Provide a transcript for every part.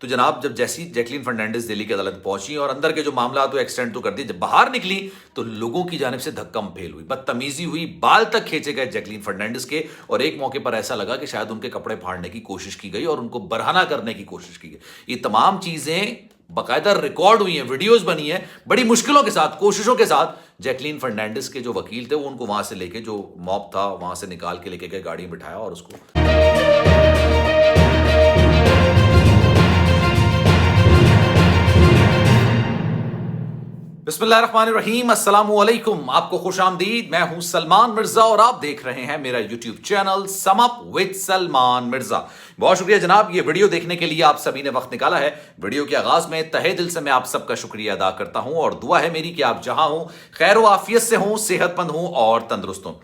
तो जनाब जब जैसी जैकलीन फर्नांडिस दिल्ली की अदालत पहुंची और अंदर के जो मामला तो एक्सटेंड तो कर दिए, जब बाहर निकली तो लोगों की जानिब से धक्कम फेल हुई, बदतमीजी हुई, बाल तक खींचे गए जैकलीन फर्नांडिस के। और एक मौके पर ऐसा लगा कि शायद उनके कपड़े फाड़ने की कोशिश की गई और उनको बरहना करने की कोशिश की गई। ये तमाम चीजें बाकायदा रिकॉर्ड हुई हैं, वीडियोस बनी है, बड़ी मुश्किलों के साथ, कोशिशों के साथ। जैकलीन फर्नांडिस के जो वकील थे वो उनको वहां से लेके, जो मॉब था वहां से निकाल के लेके गए, गाड़ी में बिठाया और उसको बिस्मिल्लाहिर्रहमानिर्रहीम, अस्सलाम वालेकुम। आपको खुश आमदीद। मैं हूं सलमान मिर्जा और आप देख रहे हैं मेरा YouTube channel sum up with Salman Mirza. बहुत शुक्रिया जनाब, ये वीडियो देखने के लिए आप सभी ने वक्त निकाला है। वीडियो के आगाज में तहे दिल से मैं आप सबका शुक्रिया अदा करता हूं और दुआ है मेरी कि आप जहां हो खैर आफियत से हों, सेहतमंद हों और तंदुरुस्त हों।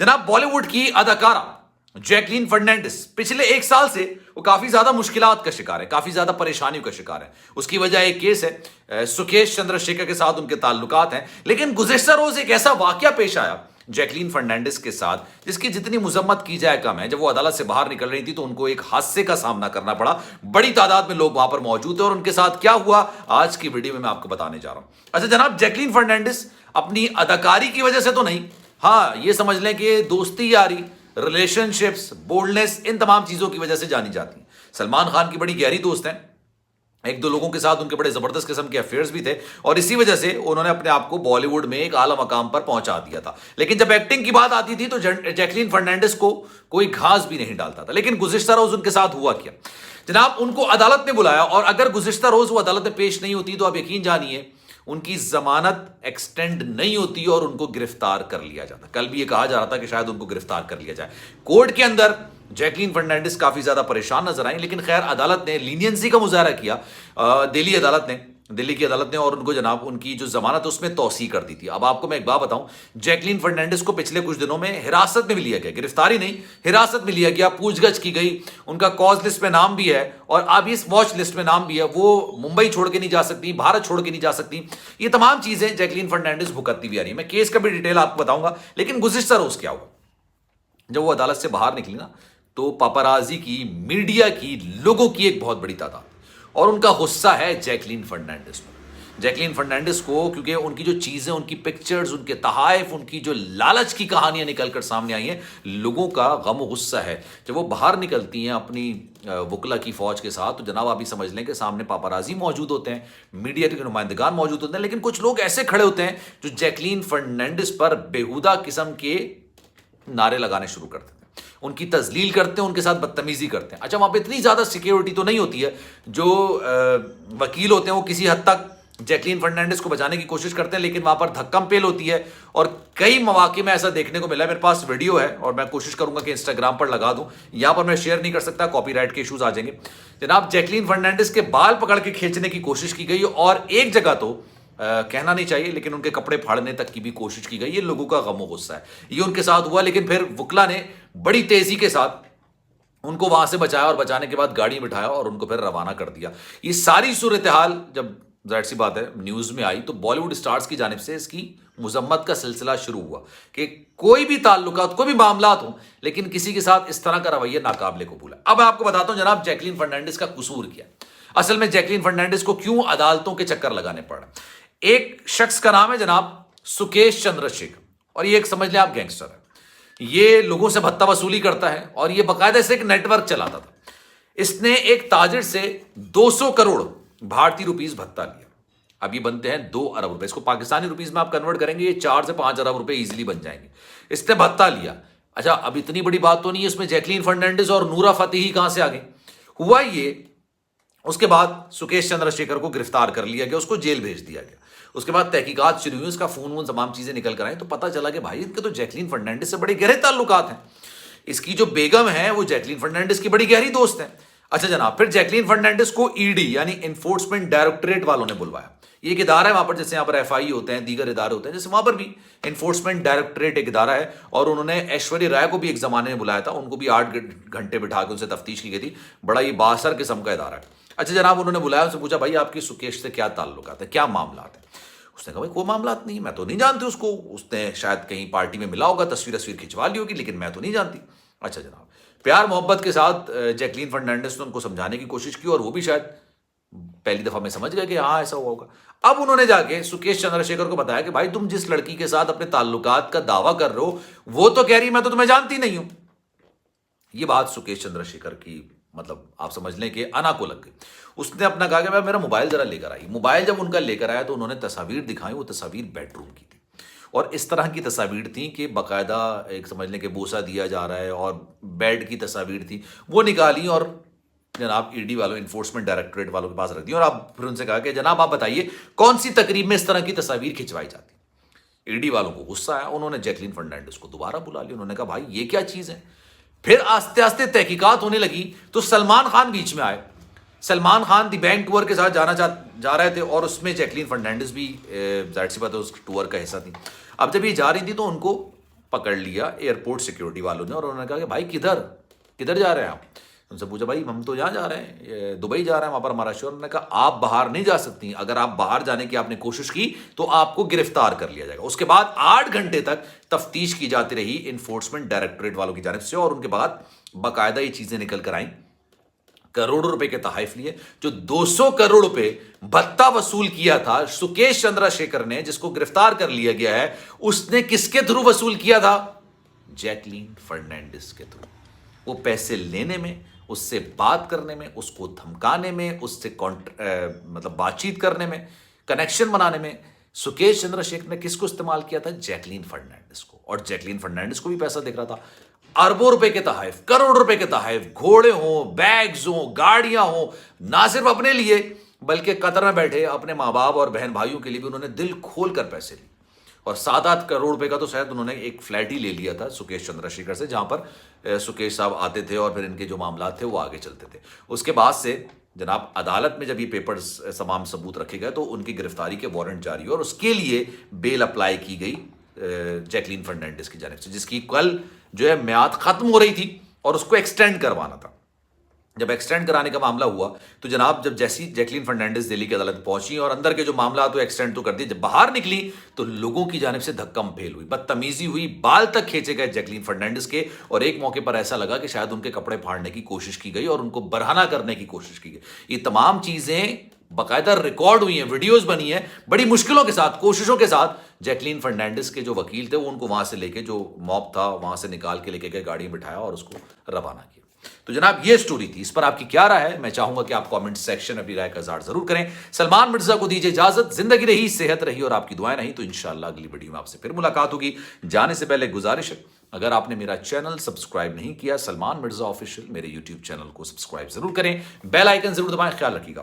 जनाब बॉलीवुड की अदाकारा जैकलीन फर्नांडिस पिछले एक साल से वो काफी ज्यादा मुश्किलात का शिकार है, काफी ज्यादा परेशानियों का शिकार है। उसकी वजह एक केस है, सुकेश चंद्रशेखर के साथ उनके ताल्लुकात हैं। लेकिन गुज़िश्ता रोज एक ऐसा वाकया पेश आया जैकलीन फर्नांडिस के साथ जिसकी जितनी मुजम्मत की जाए कम है। जब वो अदालत से बाहर निकल रही थी तो उनको एक हादसे का सामना करना पड़ा। बड़ी तादाद में लोग वहां पर मौजूद थे और उनके साथ क्या हुआ आज की वीडियो में मैं आपको बताने जा रहा हूं। अच्छा जनाब, जैकलीन फर्नांडिस अपनी अदाकारी की वजह से तो नहीं, हाँ ये समझ लें कि दोस्ती यारी, रिलेशनशिप्स, बोल्डनेस, इन तमाम चीजों की वजह से जानी जाती है। सलमान खान की बड़ी गहरी दोस्त हैं, एक दो लोगों के साथ उनके बड़े जबरदस्त किस्म के अफेयर्स भी थे और इसी वजह से उन्होंने अपने आप को बॉलीवुड में एक आला मकाम पर पहुंचा दिया था। लेकिन जब एक्टिंग की बात आती थी तो जैकलीन फर्नांडिस को कोई घास भी नहीं डालता था। लेकिन गुज़िश्ता रोज उनके साथ हुआ क्या जनाब, उनको अदालत ने बुलाया और अगर गुज़िश्ता रोज वो अदालत में पेश नहीं होती तो आप यकीन जानिए उनकी जमानत एक्सटेंड नहीं होती और उनको गिरफ्तार कर लिया जाता। कल भी ये कहा जा रहा था कि शायद उनको गिरफ्तार कर लिया जाए। कोर्ट के अंदर जैकलीन फर्नांडिस काफी ज्यादा परेशान नजर आई, लेकिन खैर अदालत ने लीनियंसी का मुजाहरा किया, दिल्ली की अदालत ने और उनको जनाब उनकी जो जमानत उसमें तौसी कर दी थी। अब आपको मैं एक बात बताऊं, जैकलीन फर्नांडिस को पिछले कुछ दिनों में हिरासत में भी लिया गया, गिरफ्तारी नहीं हिरासत में लिया गया, पूछगछ की गई, उनका कॉज लिस्ट में नाम भी है और अब इस वॉच लिस्ट में नाम भी है। वो मुंबई छोड़ के नहीं जा सकती, भारत छोड़ के नहीं जा सकती। ये तमाम चीजें जैकलीन फर्नांडिस भुगतती भी आ रही है। मैं केस का भी डिटेल आपको बताऊंगा, लेकिन गुज़िश्ता रोज क्या हुआ जब वो अदालत से बाहर निकली ना, तो पापाराजी की, मीडिया की, लोगों की एक बहुत बड़ी तादाद और उनका गुस्सा है जैकलीन फर्नांडिस पर। जैकलीन फर्नांडिस को क्योंकि उनकी जो चीजें, उनकी पिक्चर्स, उनके तहाइफ, उनकी जो लालच की कहानियां निकल कर सामने आई हैं, लोगों का गम और गुस्सा है। जब वो बाहर निकलती हैं अपनी वकला की फौज के साथ तो जनाब आप ही समझ लें कि सामने पापाराजी मौजूद होते हैं, मीडिया के नुमाइंदगान मौजूद होते हैं, लेकिन कुछ लोग ऐसे खड़े होते हैं जो जैकलीन फर्नांडिस पर बेहुदा किस्म के नारे लगाने शुरू करते हैं, उनकी तजलील करते हैं, उनके साथ बदतमीजी करते हैं। अच्छा वहां पे इतनी ज्यादा सिक्योरिटी तो नहीं होती है, जो वकील होते हैं वो किसी हद तक जैकलीन फर्नांडिस को बचाने की कोशिश करते हैं, लेकिन वहां पर धक्कम पेल होती है और कई मौके में ऐसा देखने को मिला है। मेरे पास वीडियो है और मैं कोशिश करूंगा कि इंस्टाग्राम पर लगा दूं, यहां पर मैं शेयर नहीं कर सकता, कॉपीराइट के इश्यूज आ जाएंगे। जनाब जैकलीन फर्नांडिस के बाल पकड़ के खींचने की कोशिश की गई और एक जगह तो कहना नहीं चाहिए लेकिन उनके कपड़े फाड़ने तक की भी कोशिश की गई। ये लोगों का गम और गुस्सा है, ये उनके साथ हुआ। लेकिन फिर वकला ने बड़ी तेजी के साथ उनको वहां से बचाया और बचाने के बाद गाड़ी में बिठाया और उनको फिर रवाना कर दिया। ये सारी सूरत हाल जब जाहिर सी बात है न्यूज में आई तो बॉलीवुड स्टार्स की जानिब से इसकी मुजम्मत का सिलसिला शुरू हुआ कि कोई भी ताल्लुकात, कोई भी मामलात हो, लेकिन किसी के साथ इस तरह का रवैया नाकाबिले कबूल है। अब मैं आपको बताता हूं जनाब जैकलीन फर्नांडिस का कसूर क्या। असल में जैकलीन फर्नांडिस को क्यों अदालतों के चक्कर लगाने पड़े। एक शख्स का नाम है जनाब सुकेश चंद्रशेखर और ये एक समझ लें आप गैंगस्टर है। ये लोगों से भत्ता वसूली करता है और ये बाकायदा से एक नेटवर्क चलाता था। इसने एक ताजिर से 200 करोड़ भारतीय रुपीस भत्ता लिया। अब ये बनते हैं 2 अरब रुपए, इसको पाकिस्तानी रुपीस में आप कन्वर्ट करेंगे ये 4 से 5 अरब रुपए इजीली बन जाएंगे। इसने भत्ता लिया। अच्छा अब इतनी बड़ी बात तो नहीं है, इसमें जैकलीन फर्नांडिस और नूरा फतेही कहां से आ गई। हुआ ये, उसके बाद सुकेश चंद्रशेखर को गिरफ्तार कर लिया गया, उसको जेल भेज दिया गया। उसके बाद तहकीकात शुरू हुई, उसका फोन वोन तमाम चीजें निकल कर आई तो पता चला कि भाई इनके तो जैकलीन फर्नांडिस से बड़े गहरे ताल्लुकात हैं। इसकी जो बेगम है वो जैकलीन फर्नांडिस की बड़ी गहरी दोस्त है। अच्छा जनाब, फिर जैकलीन फर्नांडिस को ईडी यानी इन्फोर्समेंट डायरेक्टरेट वालों ने बुलवाया। ये एक इदारा है वहां पर, जैसे यहाँ पर एफआई होते हैं, दीगर इदारे होते हैं, जैसे वहां पर भी इन्फोर्समेंट डायरेक्टरेट एक इदारा है। और उन्होंने ऐश्वर्या राय को भी एक जमाने में बुलाया था, उनको भी 8 घंटे बिठा के उनसे तफ्तीश की गई थी। बड़ा ये बासर किस्म का इदारा है। अच्छा जनाब, उन्होंने बुलाया, उनसे पूछा भाई आपकी सुकेश से क्या ताल्लुकात है, क्या मामला है। उसने कहा भाई कोई मामला नहीं, मैं तो नहीं जानती उसको, उसने शायद कहीं पार्टी में मिला होगा, तस्वीर खिंचवा ली होगी, लेकिन मैं तो नहीं जानती। अच्छा जनाब, प्यार मोहब्बत के साथ जैकलीन फर्नांडिस ने उनको समझाने की कोशिश की और वो भी शायद पहली दफा में समझ गए कि हाँ ऐसा हुआ होगा। अब उन्होंने जाके सुकेश चंद्रशेखर को बताया कि भाई तुम जिस लड़की के साथ अपने ताल्लुकात का दावा कर रहे हो वो तो कह रही मैं तो तुम्हें जानती नहीं हूं। ये बात सुकेश चंद्रशेखर की मतलब आप समझ लें कि अना को लग गई। उसने अपना कहा कि भाई मेरा मोबाइल जरा लेकर आई। मोबाइल जब उनका लेकर आया तो उन्होंने तस्वीर दिखाई, वो तस्वीर बेडरूम की थी और इस तरह की तस्वीर थी कि बाकायदा एक समझ लें कि बोसा दिया जा रहा है और बेड की तस्वीर थी। वो निकाली और जनाब ईडी वालों, इन्फोर्समेंट डायरेक्टरेट वालों के पास रख दी और आप फिर उनसे कहा कि जनाब आप बताइए कौन सी तकरीब में इस तरह की तस्वीर खिंचवाई जाती। ईडी वालों को गुस्सा आया, उन्होंने जैकलीन फर्नांडिस को दोबारा बुला लिया। उन्होंने कहा भाई ये क्या चीज है। फिर आस्ते आस्ते तहकीकात होने लगी तो सलमान खान बीच में आए। सलमान खान दी बैंक टूर के साथ जा रहे थे और उसमें जैकलीन फर्नांडिस भी जाहिर सी बात है उस टूर का हिस्सा थी। अब जब ये जा रही थी तो उनको पकड़ लिया एयरपोर्ट सिक्योरिटी वालों ने और उन्होंने कहा कि भाई किधर जा रहे हैं आप। उनसे पूछा भाई हम तो यहाँ जा रहे हैं, दुबई जा रहे हैं, वहां पर हमारा शोर। उन्होंने कहा आप बाहर नहीं जा सकती, अगर आप बाहर जाने की आपने कोशिश की तो आपको गिरफ्तार कर लिया जाएगा। उसके बाद 8 घंटे तक तफ्तीश की जाती रही इन्फोर्समेंट डायरेक्टरेट वालों की जानिब से और उनके बाद बाकायदा ये चीजें निकल कर आई। करोड़ों रुपए के तहफ लिए, जो 200 करोड़ रुपए भत्ता वसूल किया था सुकेश चंद्रशेखर ने, जिसको गिरफ्तार कर लिया गया है, उसने किसके थ्रू वसूल किया था? जैकलीन फर्नांडिस के थ्रू। वो पैसे लेने में, उससे बात करने में, उसको धमकाने में, उससे मतलब बातचीत करने में, कनेक्शन बनाने में सुकेश चंद्रशेखर ने किसको इस्तेमाल किया था? जैकलीन फर्नांडिस को। और जैकलीन फर्नांडिस को भी पैसा दिख रहा था, अरबों रुपए के तहफ, करोड़ रुपए के तहफ, घोड़े हों, बैग्स हों, गाड़ियां हों, ना सिर्फ अपने लिए बल्कि कतर में बैठे अपने माँ बाप और बहन भाइयों के लिए भी उन्होंने दिल खोल कर पैसे लिए। और 7-8 करोड़ रुपए का तो शायद उन्होंने एक फ्लैट ही ले लिया था सुकेश चंद्रशेखर से, जहां पर सुकेश साहब आते थे और फिर इनके जो मामला थे वो आगे चलते थे। उसके बाद से जनाब अदालत में जब ये पेपर्स तमाम सबूत रखे गए तो उनकी गिरफ्तारी के वारंट जारी हुए और उसके लिए बेल अप्लाई की गई जैकलीन फर्नांडिस की जानिब से, जिसकी कल जो है म्याद खत्म हो रही थी और उसको एक्सटेंड करवाना था। जब एक्सटेंड कराने का मामला हुआ तो जनाब जब जैसी जैकलीन फर्नांडिस दिल्ली की अदालत पहुंची और अंदर के जो मामला तो एक्सटेंड तो कर दिए, जब बाहर निकली तो लोगों की जानिब से धक्कम फेल हुई, बदतमीजी हुई, बाल तक खींचे गए जैकलीन फर्नांडिस के। और एक मौके पर ऐसा लगा कि शायद उनके कपड़े फाड़ने की कोशिश की गई और उनको बरहना करने की कोशिश की गई। ये तमाम चीजें बाकायदा रिकॉर्ड हुई हैं, वीडियोस बनी है, बड़ी मुश्किलों के साथ, कोशिशों के साथ। जैकलीन फर्नांडिस के जो वकील थे वो उनको वहां से लेके, जो मॉब था वहां से निकाल के लेके गए, गाड़ी में बिठाया और उसको रवाना किया। तो जनाब ये स्टोरी थी, इस पर आपकी क्या राय है? मैं चाहूंगा कि आप कमेंट सेक्शन में अपनी राय का इजहार जरूर करें। सलमान मिर्जा को दीजिए इजाजत। जिंदगी रही, सेहत रही और आपकी दुआएं रही तो इंशाअल्लाह अगली वीडियो में आपसे फिर मुलाकात होगी। जाने से पहले गुजारिश है, अगर आपने मेरा चैनल सब्सक्राइब नहीं किया सलमान मिर्जा ऑफिशियल, मेरे यूट्यूब चैनल को सब्सक्राइब जरूर करें, बेल आइकन जरूर दबाएं। ख्याल रखिएगा।